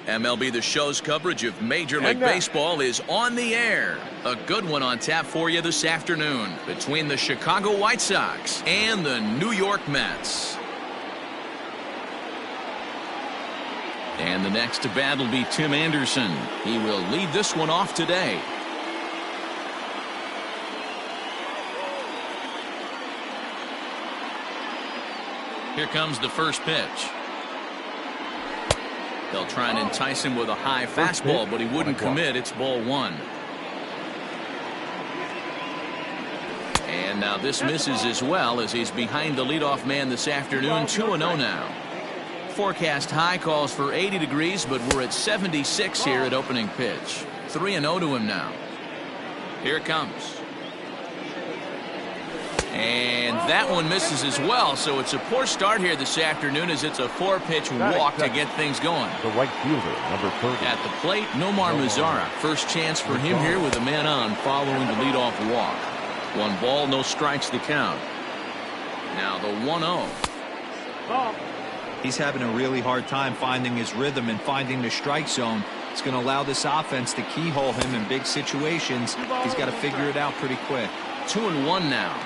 MLB The Show's coverage of Major League Baseball is on the air. A good one on tap for you this afternoon between the Chicago White Sox and the New York Mets. And the next to bat will be Tim Anderson. He will lead this one off today. Here comes the first pitch. They'll try and entice him with a high fastball, but he wouldn't commit. It's ball one. And now this misses as well, as he's behind the leadoff man this afternoon. 2-0 now. Forecast high calls for 80 degrees, but we're at 76 here at opening pitch. 3-0 to him now. Here it comes. And that one misses as well, so it's a poor start here this afternoon, as it's a 4-pitch walk to get things going. The right fielder, number 30. At the plate, Nomar Mazara. First chance for him here with a man on following the leadoff walk. 1 ball, no strikes to count. Now the 1-0. He's having a really hard time finding his rhythm and finding the strike zone. It's going to allow this offense to keyhole him in big situations. He's got to figure it out pretty quick. 2-1 now.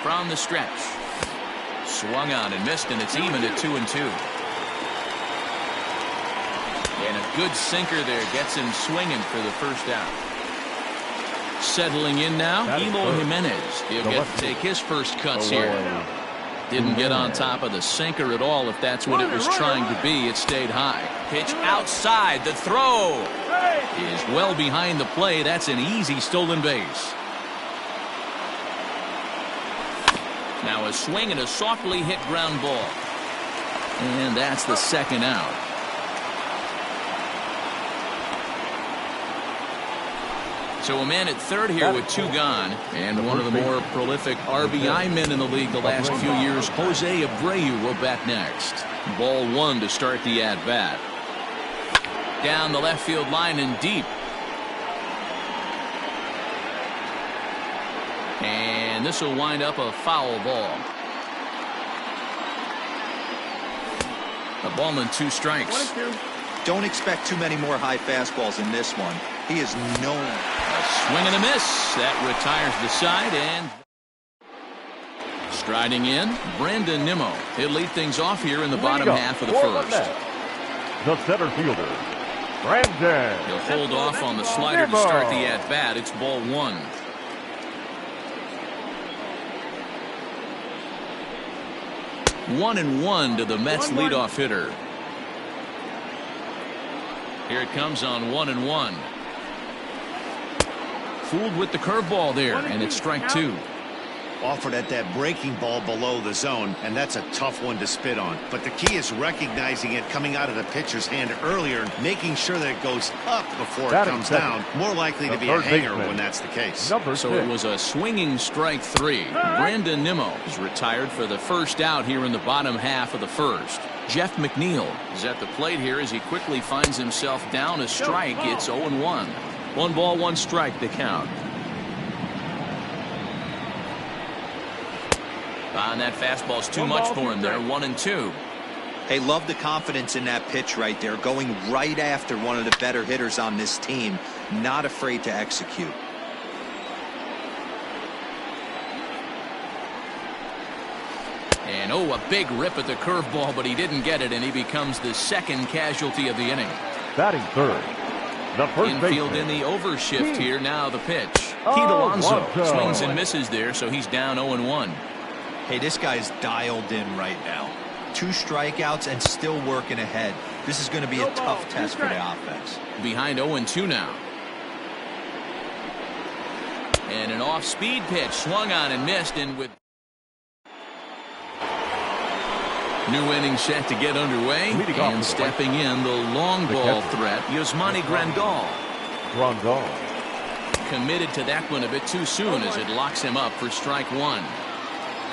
From the stretch. Swung on and missed, and it's even at 2-2. And a good sinker there gets him swinging for the first out. Settling in now, Eloy Jimenez. He'll get to take his first cuts here. Didn't get on top of the sinker at all, if that's what it was trying to be. It stayed high. Pitch outside. The throw is well behind the play. That's an easy stolen base. Now a swing and a softly hit ground ball. And that's the second out. So a man at third here with 2 gone. And one of the more prolific RBI men in the league the last few years, Jose Abreu, will bat next. Ball 1 to start the at-bat. Down the left field line and deep. And this will wind up a foul ball. A ball and 2 strikes. Don't expect too many more high fastballs in this one. He is known. A swing and a miss. That retires the side, and striding in, Brandon Nimmo. He'll lead things off here in the bottom half of the first. The center fielder, Brandon. He'll hold off on the slider to start the at-bat. It's ball 1. One and 1 to the Mets leadoff hitter. Here it comes on 1-1. Fooled with the curveball there, and it's strike 2. Offered at that breaking ball below the zone, and that's a tough one to spit on. But the key is recognizing it coming out of the pitcher's hand earlier and making sure that it goes up before it comes down. More likely to be a hanger when that's the case. So it was a swinging strike 3. Brandon Nimmo is retired for the first out here in the bottom half of the first. Jeff McNeil is at the plate here as he quickly finds himself down a strike. It's 0-1. 1 ball, 1 strike to count. And that fastball's too much for him there. 1-2. Hey, love the confidence in that pitch right there. Going right after one of the better hitters on this team. Not afraid to execute. And a big rip at the curveball, but he didn't get it, and he becomes the second casualty of the inning. Batting third, the first infield baseman. In the overshift here. Now the pitch. Pete Alonso swings and misses there, so he's down 0-1. Hey, this guy's dialed in right now. 2 strikeouts and still working ahead. This is going to be a tough test for the offense. Behind 0-2 now. And an off-speed pitch swung on and missed, and with new inning set to get underway, and stepping in the long ball threat, Yasmani Grandal. Committed to that one a bit too soon as it locks him up for strike 1.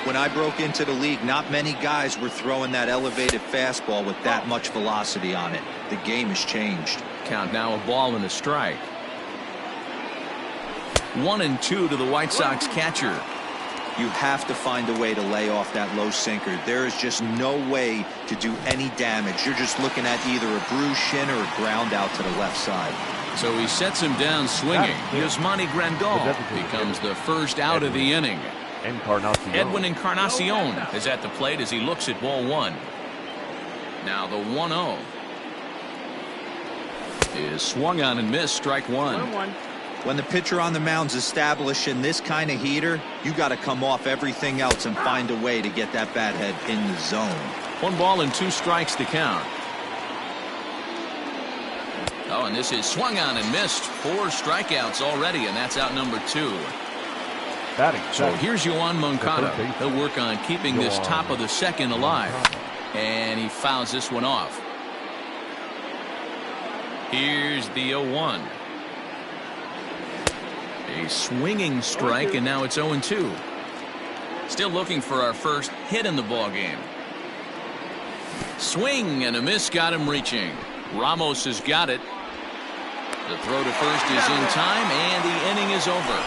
When I broke into the league, not many guys were throwing that elevated fastball with that much velocity on it. The game has changed. Count now, a ball and a strike. 1-2 to the White Sox catcher. You have to find a way to lay off that low sinker. There is just no way to do any damage. You're just looking at either a bruised shin or a ground out to the left side. So he sets him down swinging. Yasmani Grandal becomes the first out of the inning. Edwin Encarnacion is at the plate as he looks at ball one. Now the 1-0 is swung on and missed, strike one. When the pitcher on the mound's establishing this kind of heater, you got to come off everything else and find a way to get that bat head in the zone. 1 ball and 2 strikes to count. Oh, and this is swung on and missed. 4 strikeouts already, and that's out number 2. So here's Yoan Moncada. He'll work on keeping this top of the second alive. And he fouls this one off. Here's the 0-1. A swinging strike, and now it's 0-2. Still looking for our first hit in the ball game. Swing and a miss got him reaching. Ramos has got it. The throw to first is in time, and the inning is over.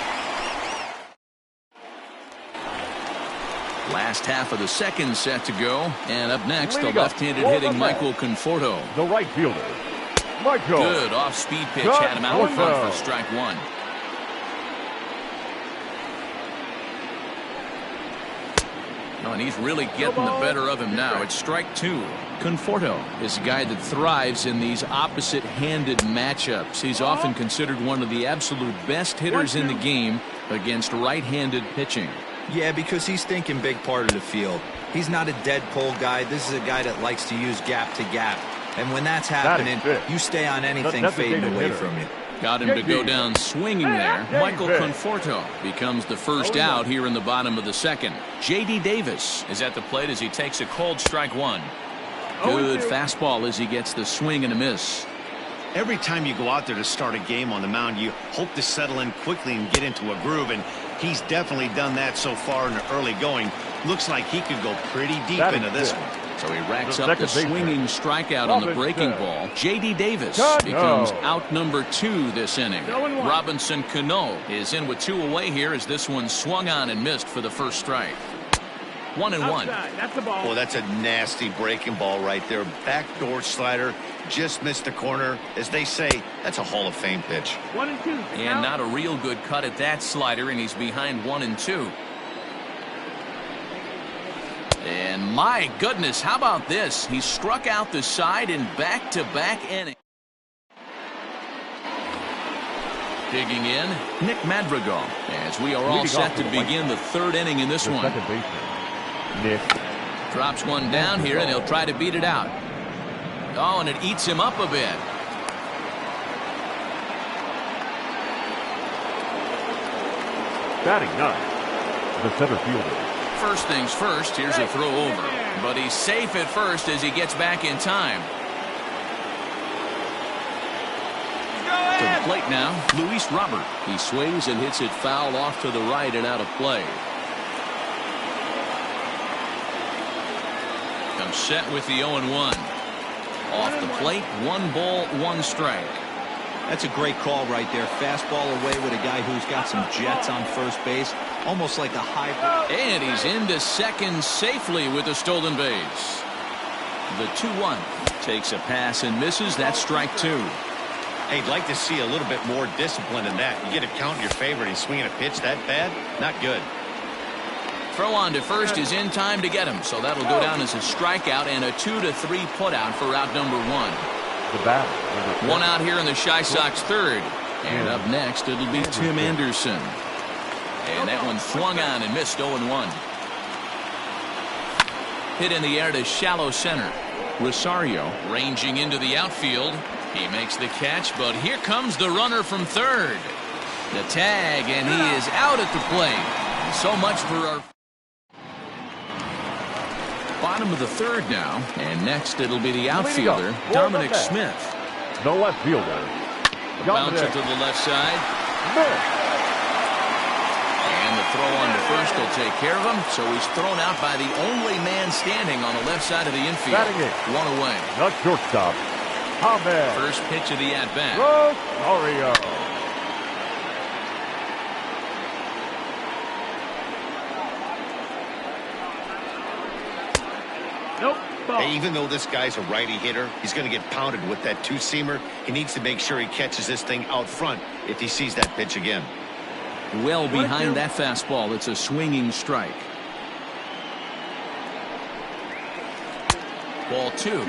Last half of the second set to go, and up next, the left-handed hitting Michael Conforto. The right fielder, Michael. Good off-speed pitch had him out in front for strike one. Oh, and he's really getting the better of him now. It's strike 2. Conforto is a guy that thrives in these opposite-handed matchups. He's often considered one of the absolute best hitters in the game against right-handed pitching. Yeah, because he's thinking big part of the field. He's not a dead pull guy. This is a guy that likes to use gap to gap. And when that's happening, you stay on anything fading away from you. Got him to go down swinging there. Michael Conforto becomes the first out here in the bottom of the second. J.D. Davis is at the plate as he takes a cold strike one. Good fastball as he gets the swing and a miss. Every time you go out there to start a game on the mound, you hope to settle in quickly and get into a groove, and he's definitely done that so far in the early going. Looks like he could go pretty deep into this one. So he racks up the swinging strikeout on the breaking ball. J.D. Davis becomes out number 2 this inning. Robinson Cano is in with 2 away here as this one swung on and missed for the first strike. 1-1. That's the ball. Well, that's a nasty breaking ball right there. Backdoor slider, just missed the corner. As they say, that's a Hall of Fame pitch. 1-2. And not a real good cut at that slider, and he's behind 1-2. And my goodness, how about this? He struck out the side in back-to-back innings. Digging in, Nick Madrigal, as we are all set to begin the 3rd inning in this one. Nick drops one down here, and he'll try to beat it out. Oh, and it eats him up a bit. Batting 9, the center fielder. First things first, here's a throw over. But he's safe at first as he gets back in time. To the plate now, Luis Robert. He swings and hits it foul off to the right and out of play. Comes set with the 0-1. Off the plate, 1 ball, 1 strike. That's a great call right there. Fastball away with a guy who's got some jets on first base. Almost like a hybrid. And he's into second safely with a stolen base. The 2-1 takes a pass and misses. That's strike 2. Hey, I'd like to see a little bit more discipline in that. You get a count in your favor and he's swinging a pitch that bad? Not good. Throw on to first is in time to get him. So that'll go down as a strikeout and a 2-3 putout for out number 1. The batter. 1 out here in the Chi Sox 3rd. And up next, it'll be Tim Anderson. And that one swung on and missed 0-1. Hit in the air to shallow center. Rosario ranging into the outfield. He makes the catch, but here comes the runner from 3rd. The tag, and he is out at the plate. So much for our bottom of the 3rd now. And next it'll be the outfielder, Dominic Smith. The left fielder. Bouncer to the left side. And the throw on to first will take care of him. So he's thrown out by the only man standing on the left side of the infield. 1 away. The shortstop, Ahmed. First pitch of the at-bat. Hey, even though this guy's a righty hitter, he's going to get pounded with that two-seamer. He needs to make sure he catches this thing out front if he sees that pitch again. Well behind that fastball. It's a swinging strike. Ball 2.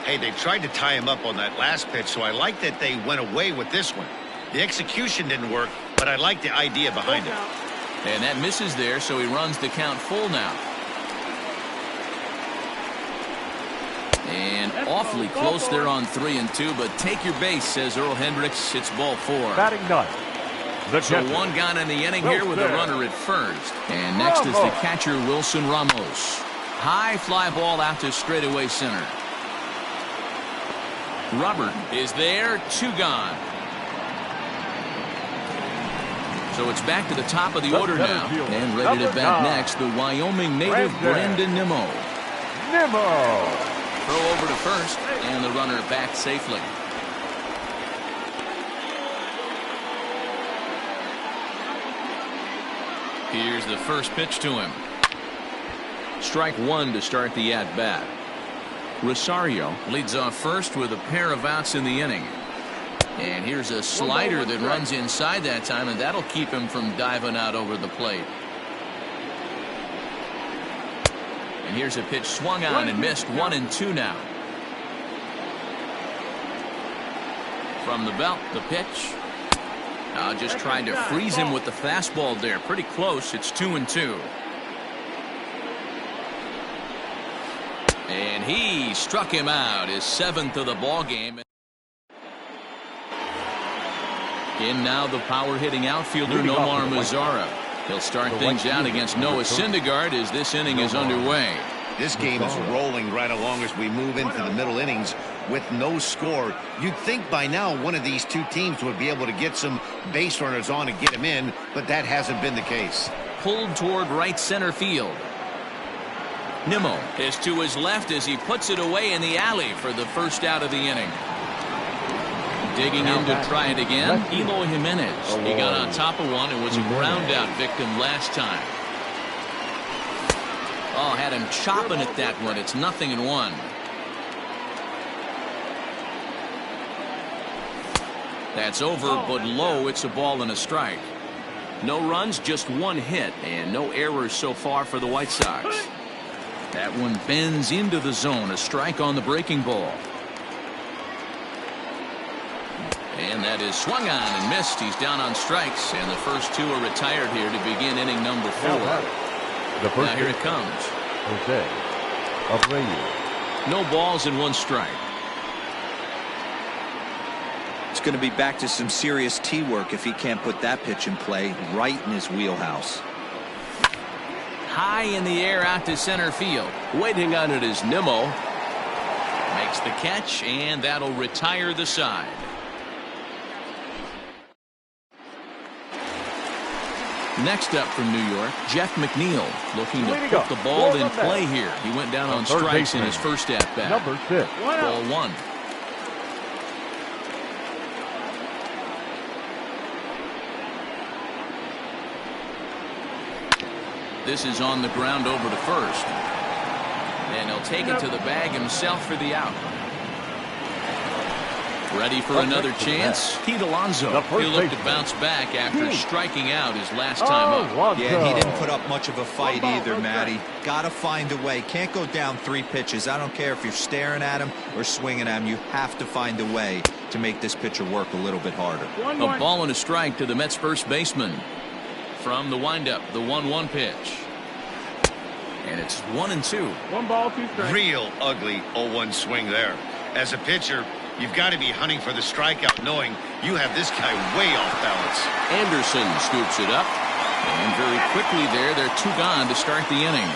Hey, they tried to tie him up on that last pitch, so I like that they went away with this one. The execution didn't work, but I like the idea behind it. And that misses there, so he runs the count full now. And awfully close there on 3-2, but take your base, says Earl Hendricks. It's ball 4. Batting ninth. So one gone in the inning here with a runner at first. And next is the catcher, Wilson Ramos. High fly ball out to straightaway center. Robert is there, 2 gone. So it's back to the top of the order now. And ready to bat next, the Wyoming native Brandon Nimmo. Throw over to first, and the runner back safely. Here's the first pitch to him. Strike 1 to start the at-bat. Rosario leads off first with a pair of outs in the inning. And here's a slider that runs inside that time, and that'll keep him from diving out over the plate. And here's a pitch swung on and missed. 1-2 now. From the belt, the pitch. Just trying to freeze him with the fastball there. Pretty close. It's 2-2. And he struck him out, his 7th of the ball game. In now the power-hitting outfielder Nomar Mazara. He'll start things out against Noah Syndergaard as this inning is underway. This game is rolling right along as we move into the middle innings with no score. You'd think by now one of these two teams would be able to get some base runners on and get them in, but that hasn't been the case. Pulled toward right center field. Nimmo is to his left as he puts it away in the alley for the first out of the inning. Digging in to try it again, Eloy Jimenez. He got on top of one and was a ground out victim last time. Oh, had him chopping at that one. It's 0-1. That's over, but low. It's a ball and a strike. No runs, just 1 hit, and no errors so far for the White Sox. That one bends into the zone. A strike on the breaking ball. And that is swung on and missed. He's down on strikes, and the first 2 are retired here to begin inning number 4. Now here it comes. No balls and 1 strike. It's going to be back to some serious tee work if he can't put that pitch in play right in his wheelhouse. High in the air out to center field. Waiting on it is Nimmo. Makes the catch, and that'll retire the side. Next up from New York, Jeff McNeil looking to put the ball in play here. He went down on strikes in his first at-bat. Number 6. Ball 1. This is on the ground over to first. And he'll take it to the bag himself for the out. Ready for another chance? Pete Alonso. He'll look to bounce back after striking out his last time up. Yeah, he didn't put up much of a fight either, Matty. Gotta find a way. Can't go down 3 pitches. I don't care if you're staring at him or swinging at him. You have to find a way to make this pitcher work a little bit harder. A ball and a strike to the Mets first baseman. From the windup, the 1-1 pitch. And it's 1-2. 1 ball, 2 strikes. Real ugly 0-1 swing there. As a pitcher, you've got to be hunting for the strikeout, knowing you have this guy way off balance. Anderson scoops it up. And very quickly there, they're 2 gone to start the inning.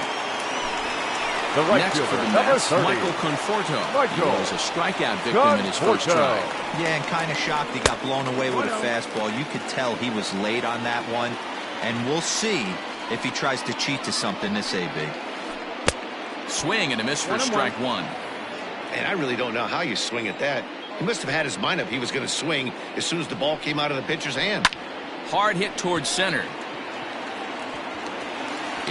Next for the Mets, Michael Conforto. He was a strikeout victim in his first try. Yeah, and kind of shocked he got blown away with a fastball. You could tell he was late on that one. And we'll see if he tries to cheat to something this AB. Swing and a miss for strike 1. And I really don't know how you swing at that. He must have had his mind up he was going to swing as soon as the ball came out of the pitcher's hand. Hard hit towards center.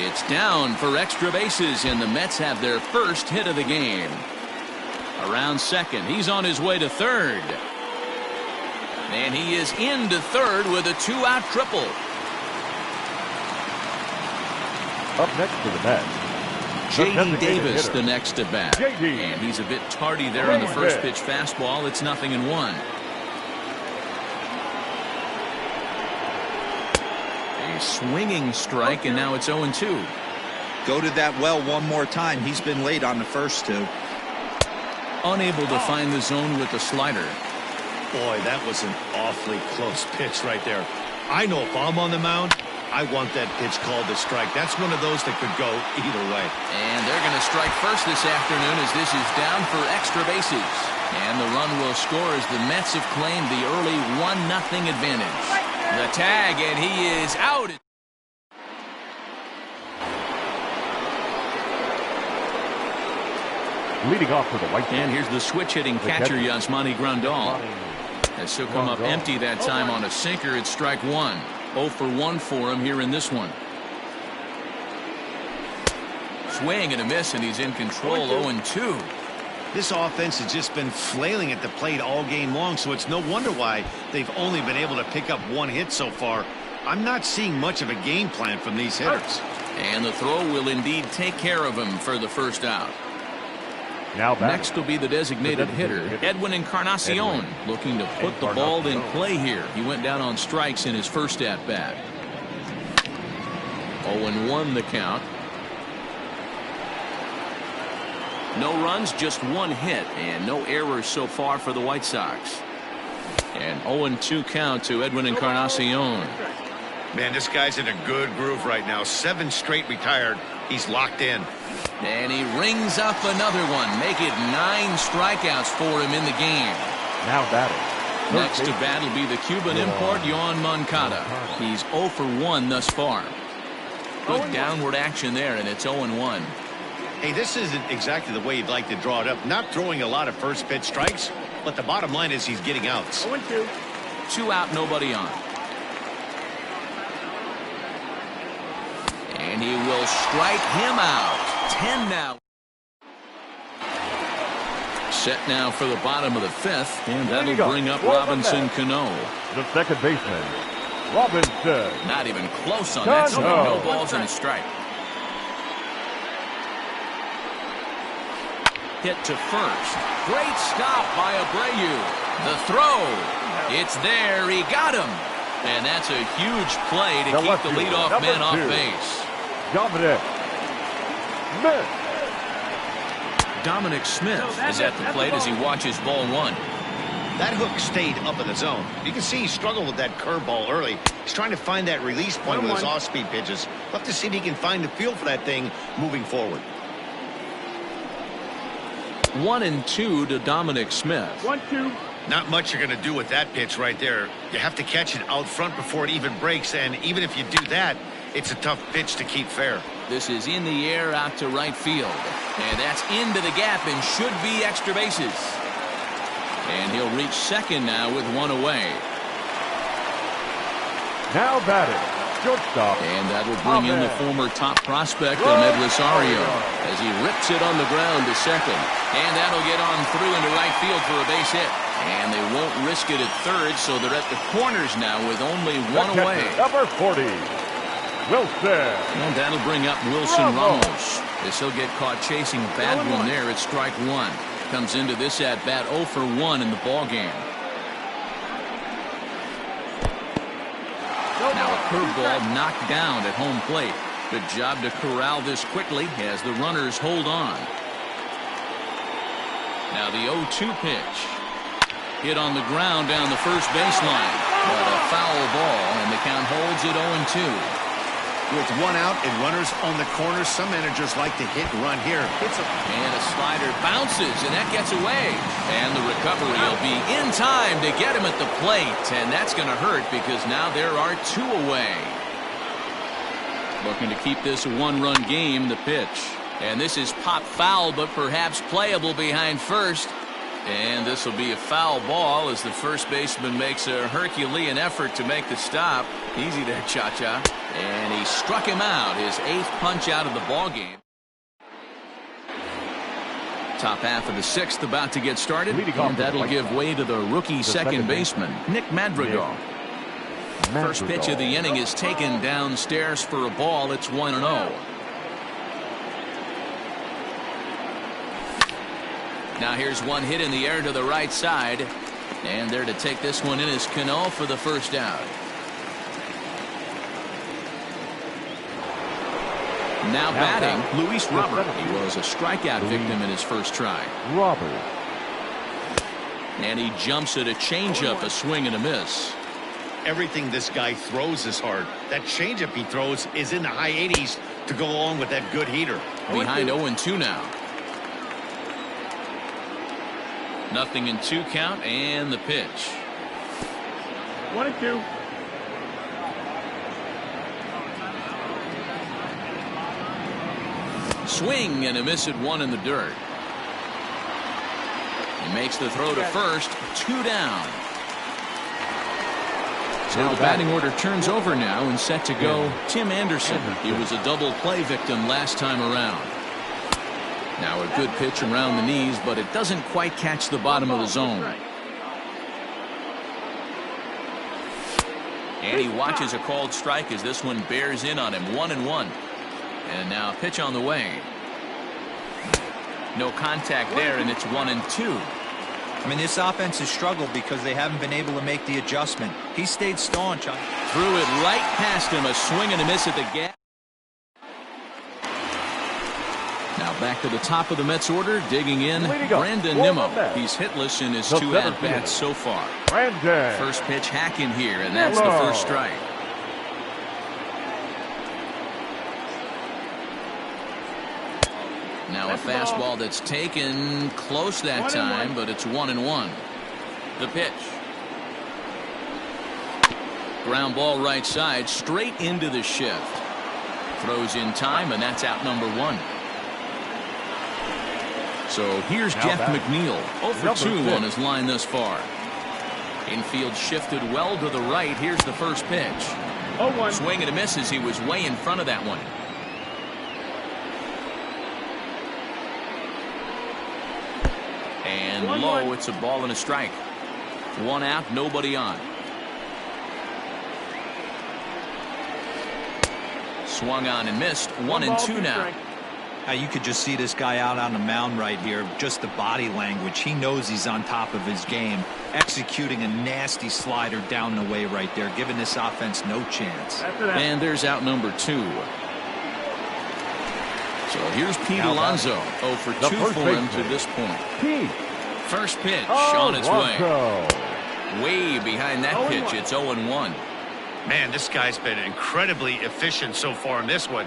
It's down for extra bases, and the Mets have their first hit of the game. Around second, he's on his way to third. And he is into third with a 2-out triple. Up next to the Mets, J.D. Davis, the next at bat. J.D. And he's a bit tardy there on the first pitch fastball. It's 0-1. A swinging strike, and now it's 0-2. Go to that well one more time. He's been late on the first two. Unable to find the zone with the slider. Boy, that was an awfully close pitch right there. I know if I'm on the mound, I want that pitch called a strike. That's one of those that could go either way. And they're going to strike first this afternoon as this is down for extra bases. And the run will score as the Mets have claimed the early 1-0 advantage. The tag, and he is out. Leading off for the White Sox. And here's the switch-hitting catcher, Yasmani Grandal. As he'll come up empty that time on a sinker, it's strike one. 0 for 1 for him here in this one. Swing and a miss, and he's in control. 0-2. This offense has just been flailing at the plate all game long, so it's no wonder why they've only been able to pick up 1 hit so far. I'm not seeing much of a game plan from these hitters. And the throw will indeed take care of him for the first out. Now next will be the designated hitter, Edwin Encarnacion, looking to put the ball in play here. He went down on strikes in his first at-bat. 0-1 the count. No runs, just 1 hit, and no errors so far for the White Sox. And 0-2 count to Edwin Encarnacion. Man, this guy's in a good groove right now. 7 straight retired. He's locked in. And he rings up another one. Make it 9 strikeouts for him in the game. Now batting. Next to bat will be the Cuban import, Yoan Moncada. He's 0 for 1 thus far. Good downward action there, and it's 0-1. Hey, this isn't exactly the way you'd like to draw it up. Not throwing a lot of first pitch strikes, but the bottom line is he's getting outs. 0-2. 2 out, nobody on. And he will strike him out. 10 now. Set now for the bottom of the 5th, and that'll bring up Robinson Cano. The second baseman, Robinson. Not even close on that swing. No balls and a strike. Hit to first. Great stop by Abreu. The throw. It's there. He got him. And that's a huge play to keep the leadoff man off base. Dominic Smith is at the plate as he watches ball 1. That hook stayed up in the zone. You can see he struggled with that curveball early. He's trying to find that release point with his off-speed pitches. We'll have to see if he can find the feel for that thing moving forward. 1-2 to Dominic Smith. 1-2. Not much you're going to do with that pitch right there. You have to catch it out front before it even breaks, and even if you do that, it's a tough pitch to keep fair. This is in the air out to right field. And that's into the gap and should be extra bases. And he'll reach second now with 1 away. Now batting, shortstop. And that will bring in the former top prospect, Ahmed Rosario, as he rips it on the ground to second. And that'll get on through into right field for a base hit. And they won't risk it at third, so they're at the corners now with only 1 away. Number 40. Wilson. And that'll bring up Wilson Ramos. As he'll get caught chasing a bad one there at strike 1. Comes into this at bat 0 for 1 in the ball game. Now a curveball knocked down at home plate. Good job to corral this quickly as the runners hold on. Now the 0-2 pitch. Hit on the ground down the first baseline. But a foul ball, and the count holds it 0-2. With 1 out and runners on the corners, some managers like to hit and run here. And a slider bounces, and that gets away. And the recovery will be in time to get him at the plate. And that's going to hurt because now there are 2 away. Looking to keep this a 1-run game, the pitch. And this is pop foul, but perhaps playable behind first. And this will be a foul ball as the first baseman makes a Herculean effort to make the stop. Easy there, Cha-Cha. And he struck him out, his 8th punch out of the ball game. Top half of the 6th about to get started, and that'll give way to the rookie second baseman, Nick Madrigal. First pitch of the inning is taken downstairs for a ball. It's 1-0. Now here's one hit in the air to the right side, and there to take this one in is Cano for the first out. Now batting, Luis Robert. He was a strikeout victim in his first try. Robert. And he jumps at a changeup, a swing and a miss. Everything this guy throws is hard. That changeup he throws is in the high 80s to go along with that good heater. Behind 0-2 now. 0-2 count, and the pitch. 1-2. Swing and a miss at 1 in the dirt. He makes the throw to first. 2 down. So the batting order turns over now and set to go Tim Anderson. He was a double play victim last time around. Now a good pitch around the knees, but it doesn't quite catch the bottom of the zone. And he watches a called strike as this one bears in on him. 1-1. And now a pitch on the way. No contact there, and it's 1-2. I mean, this offense has struggled because they haven't been able to make the adjustment. He stayed staunch. Threw it right past him. A swing and a miss at the gap. Now back to the top of the Mets order, digging in, Brandon Nimmo. He's hitless in his 2 at-bats so far. First pitch hacking here, and that's the first strike. Now a fastball that's taken close that time, but it's 1-1. The pitch. Ground ball right side, straight into the shift. Throws in time, and that's out number 1. So here's Jeff McNeil, 0-for-2 on his line thus far. Infield shifted well to the right. Here's the first pitch. Swing and a miss as he was way in front of that one. And low, it's a ball and a strike. 1 out, nobody on. Swung on and missed. 1-2 now. Now you could just see this guy out on the mound right here. Just the body language. He knows he's on top of his game. Executing a nasty slider down the way right there, giving this offense no chance. And there's out number 2. So here's Pete Alonso. 0-for-2 for him to this point. First pitch on its way. Way behind that pitch. It's 0-1. Man, this guy's been incredibly efficient so far in this one.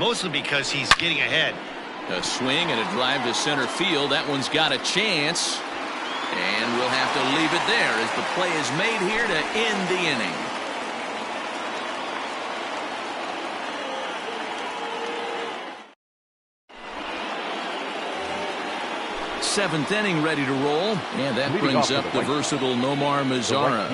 Mostly because he's getting ahead. A swing and a drive to center field. That one's got a chance. And we'll have to leave it there as the play is made here to end the inning. Seventh inning ready to roll, and that brings up the versatile Nomar Mazara.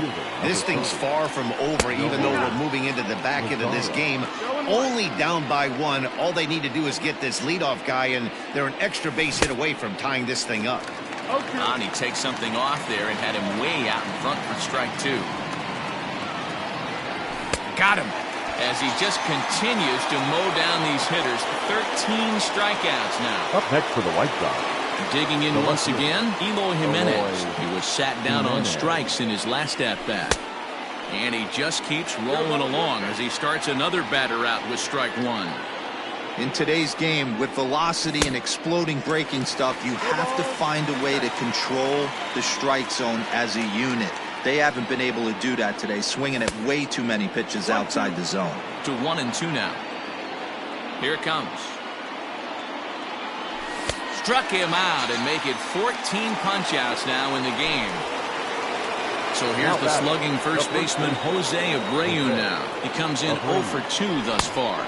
This thing's far from over, even though we're moving into the back end of this game. Only down by 1. All they need to do is get this leadoff guy, and they're an extra base hit away from tying this thing up. And he takes something off there and had him way out in front for strike 2. Got him. As he just continues to mow down these hitters. 13 strikeouts now. Up next for the White Sox. Digging in once again, Eloy Jimenez. He was sat down on strikes in his last at-bat. And he just keeps rolling along as he starts another batter out with strike 1. In today's game, with velocity and exploding breaking stuff, you have to find a way to control the strike zone as a unit. They haven't been able to do that today, swinging at way too many pitches outside the zone. To 1-2 now. Here it comes. Struck him out and make it 14 punch-outs now in the game. So here's the slugging first baseman Jose Abreu now. He comes in 0-for-2 thus far.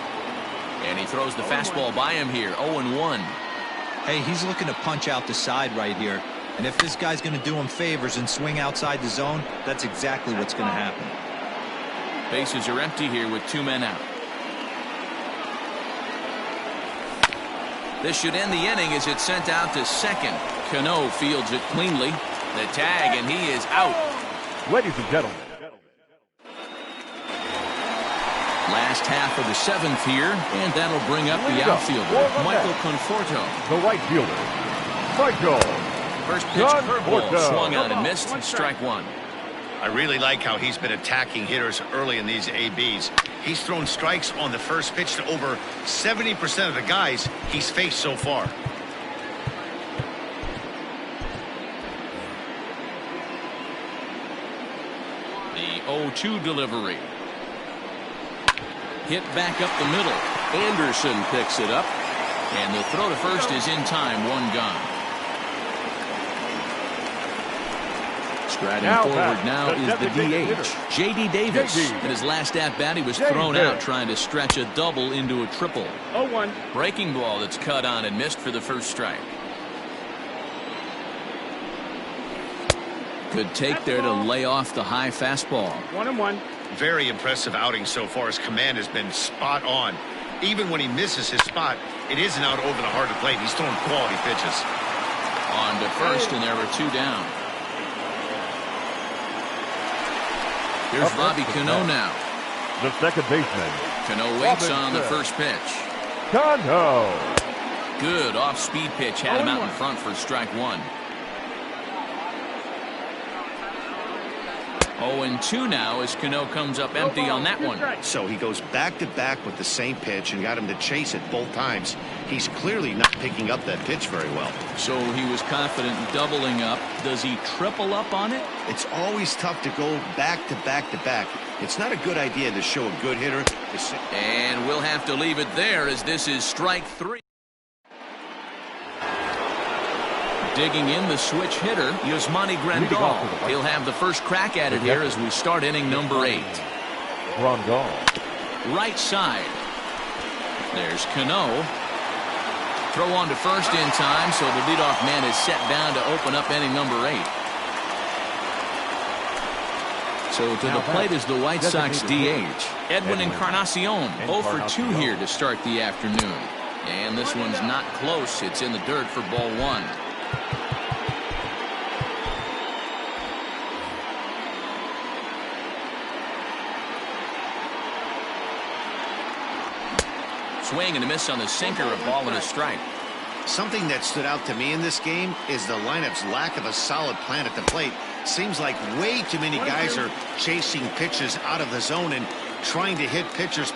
And he throws the fastball by him here, 0-1. Hey, he's looking to punch out the side right here. And if this guy's going to do him favors and swing outside the zone, that's exactly what's going to happen. Bases are empty here with 2 men out. This should end the inning as it's sent out to second. Cano fields it cleanly. The tag, and he is out. Ladies and gentlemen. Last half of the 7th here, and that'll bring up the outfielder, Michael Conforto. The right fielder, Michael. First pitch curveball swung on and missed. Strike one. I really like how he's been attacking hitters early in these ABs. He's thrown strikes on the first pitch to over 70% of the guys he's faced so far. The 0-2 delivery. Hit back up the middle. Anderson picks it up. And the throw to first is in time. 1 gone. Striding forward now is the DH, J.D. Davis. In his last at-bat, he was thrown out trying to stretch a double into a triple. 0-1. Breaking ball that's cut on and missed for the first strike. Good take there to lay off the high fastball. 1-1. Very impressive outing so far. His command has been spot on. Even when he misses his spot, it isn't out over the heart of the plate. He's throwing quality pitches. On to first, and there were 2 down. Here's Robbie Cano now. The second baseman. Cano waits on the first pitch. Cano. Good off-speed pitch. Had him out in front for strike 1. 0-2 now as Cano comes up empty on that one. So he goes back-to-back with the same pitch and got him to chase it both times. He's clearly not picking up that pitch very well. So he was confident in doubling up. Does he triple up on it? It's always tough to go back-to-back-to-back. It's not a good idea to show a good hitter. And we'll have to leave it there as this is strike 3. Digging in the switch hitter, Yasmani Grandal. He'll have the first crack at it here as we start inning number 8. Grandal. Right side. There's Cano. Throw on to first in time, so the leadoff man is set down to open up inning number 8. So to the plate is the White Sox DH, Edwin Encarnacion. 0 for 2 here to start the afternoon. And this one's not close. It's in the dirt for ball 1. Swing and a miss on the sinker, a ball and a strike. Something that stood out to me in this game is the lineup's lack of a solid plan at the plate. Seems like way too many guys are chasing pitches out of the zone and trying to hit pitchers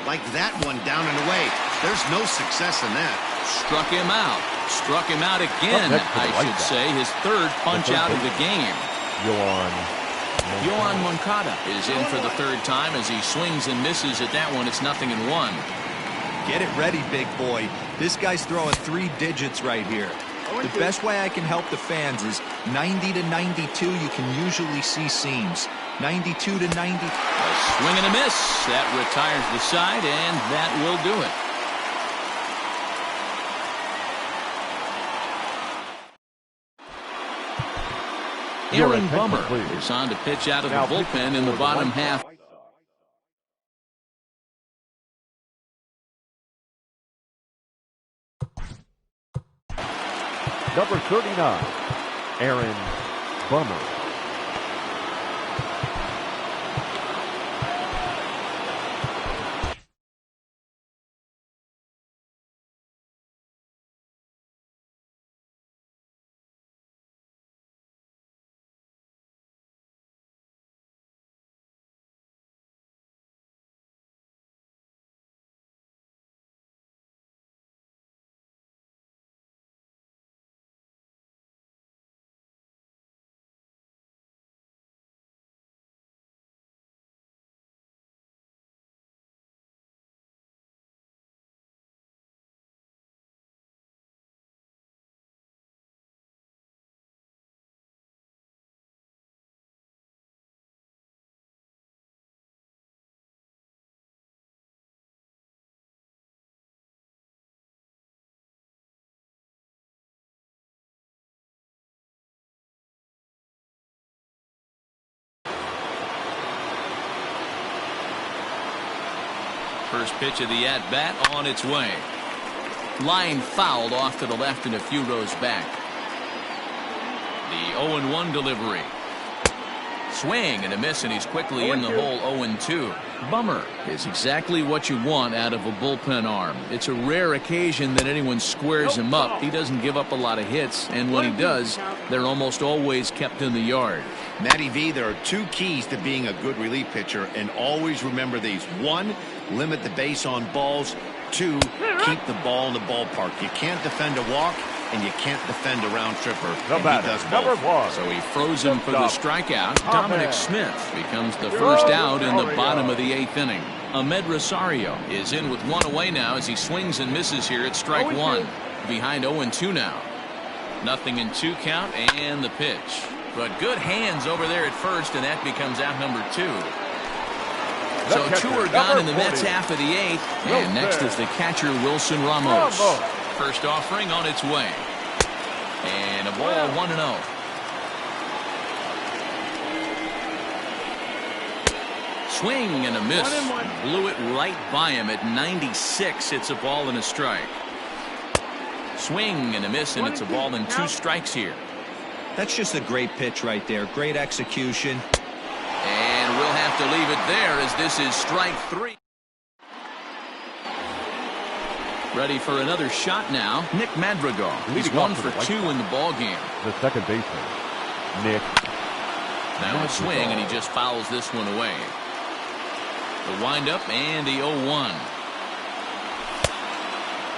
like that one down and away. There's no success in that. Struck him out. Struck him out again, I should say. His 3rd punch out of the game. Yohan Moncada is in for the 3rd time as he swings and misses at that one. It's 0-1. Get it ready, big boy. This guy's throwing 3 digits right here. The best way I can help the fans is 90 to 92. You can usually see seams. 92 to 90. A swing and a miss. That retires the side, and that will do it. Aaron Bummer is on to pitch out of the bullpen in the bottom half. Number 39, Aaron Bummer. First pitch of the at-bat on its way. Line fouled off to the left and a few rows back. The 0-1 delivery. Swing and a miss, and he's quickly in the hole. 0-2. Bummer is exactly what you want out of a bullpen arm. It's a rare occasion that anyone squares him up. He doesn't give up a lot of hits, and when he does, they're almost always kept in the yard. Matty V, there are two keys to being a good relief pitcher, and always remember these. One, limit the base on balls. Two, keep the ball in the ballpark. You can't defend a walk, and you can't defend a round tripper. And he does both. Number 1. So he froze him for the strikeout. Dominic Smith becomes the first out in the bottom of the 8th inning. Ahmed Rosario is in with one away now as he swings and misses here at strike 1. Behind 0-2 now. 0-2 count and the pitch. But good hands over there at first, and that becomes out number 2. So 2 are gone in the Mets half of the 8th, and next is the catcher Wilson Ramos. First offering on its way. And a ball 1-0. Swing and a miss. Blew it right by him at 96. It's a ball and a strike. Swing and a miss, and it's a ball and 2 strikes here. That's just a great pitch right there. Great execution. And we'll have to leave it there as this is strike 3. Ready for another shot now. Nick Madrigal. He's 1 for 2 in the ball game. The second baseman, Nick. Now a swing, and he just fouls this one away. The windup and the 0-1.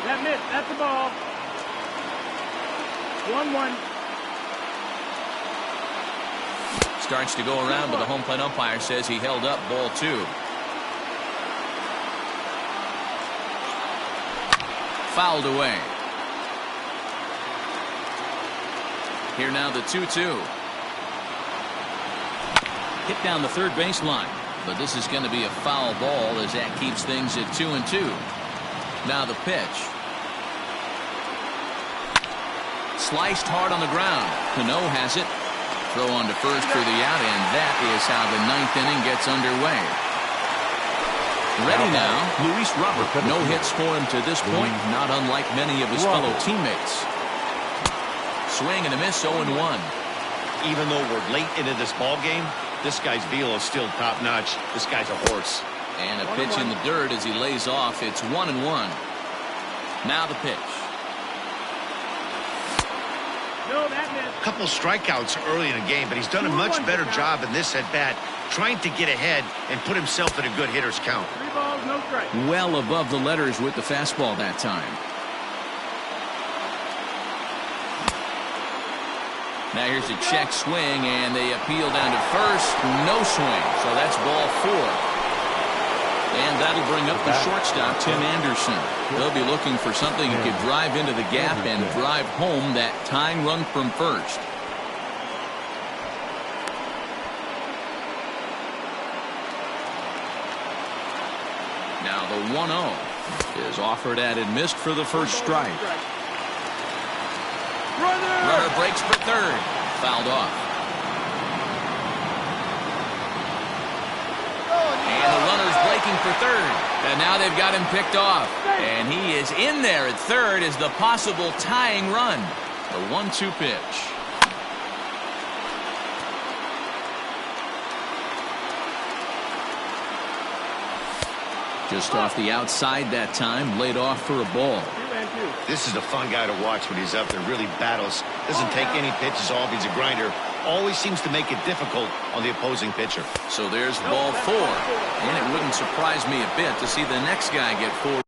That miss. That's the ball. 1-1. Starts to go around, but the home plate umpire says he held up ball 2. Fouled away. Here now the 2-2. Hit down the third baseline, but this is going to be a foul ball as that keeps things at 2-2. Now the pitch. Sliced hard on the ground. Cano has it. Throw on to first for the out, and that is how the 9th inning gets underway. Ready now, Luis Robert. No hits for him to this point, not unlike many of his fellow teammates. Swing and a miss, 0-1. Even though we're late into this ball game, this guy's velo is still top-notch. This guy's a horse. And a pitch in the dirt as he lays off. It's 1-1. Now the pitch. A couple strikeouts early in the game, but he's done a much better job in this at-bat, trying to get ahead and put himself in a good hitter's count. 3 balls, no strike. Well above the letters with the fastball that time. Now here's a check swing, and they appeal down to first. No swing, so that's ball 4. And that'll bring up the shortstop, Tim Anderson. They'll be looking for something that could drive into the gap and drive home that tying run from first. Now the 1-0 is offered at and missed for the first strike. Runner breaks for third. Fouled off. And the runner's breaking for third. And now they've got him picked off. And he is in there at third as the possible tying run. The 1-2 pitch. Just off the outside that time, laid off for a ball. This is a fun guy to watch when he's up there. Really battles. Doesn't take any pitches off. He's a grinder. Always seems to make it difficult on the opposing pitcher. So there's ball 4. And it wouldn't surprise me a bit to see the next guy get 4.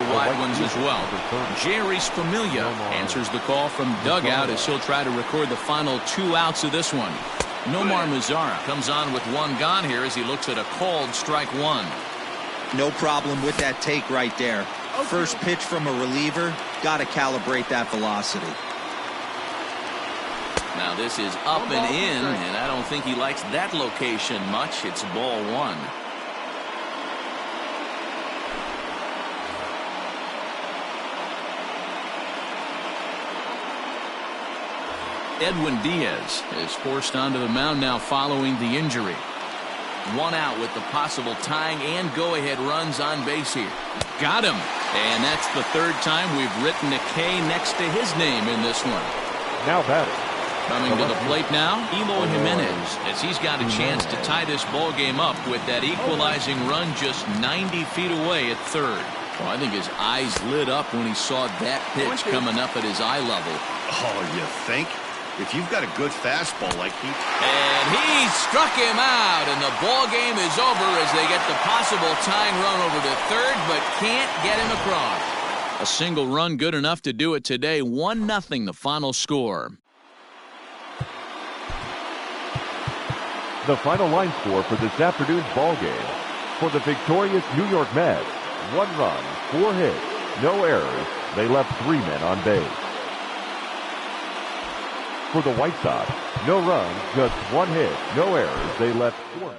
Wide ones as well. Jerry Familia answers the call from dugout as he'll try to record the final 2 outs of this one. Nomar Mazara comes on with 1 gone here as he looks at a called strike 1. No problem with that take right there. First pitch from a reliever, got to calibrate that velocity. Now this is up and in, and I don't think he likes that location much. It's ball 1. Edwin Diaz is forced onto the mound now following the injury. One out with the possible tying and go-ahead runs on base here. Got him. And that's the third time we've written a K next to his name in this one. Now batting. Coming to the plate now, Eloy Jimenez, as he's got a chance to tie this ball game up with that equalizing run just 90 feet away at third. Well, I think his eyes lit up when he saw that pitch coming up at his eye level. Oh, you think? If you've got a good fastball like he... And he struck him out, and the ball game is over as they get the possible tying run over to third, but can't get him across. A single run good enough to do it today. 1-0 the final score. The final line score for this afternoon's ball game. For the victorious New York Mets, 1 run, 4 hits, no errors. They left 3 men on base. For the White Sox, no runs, just 1 hit, no errors. They left 4 men.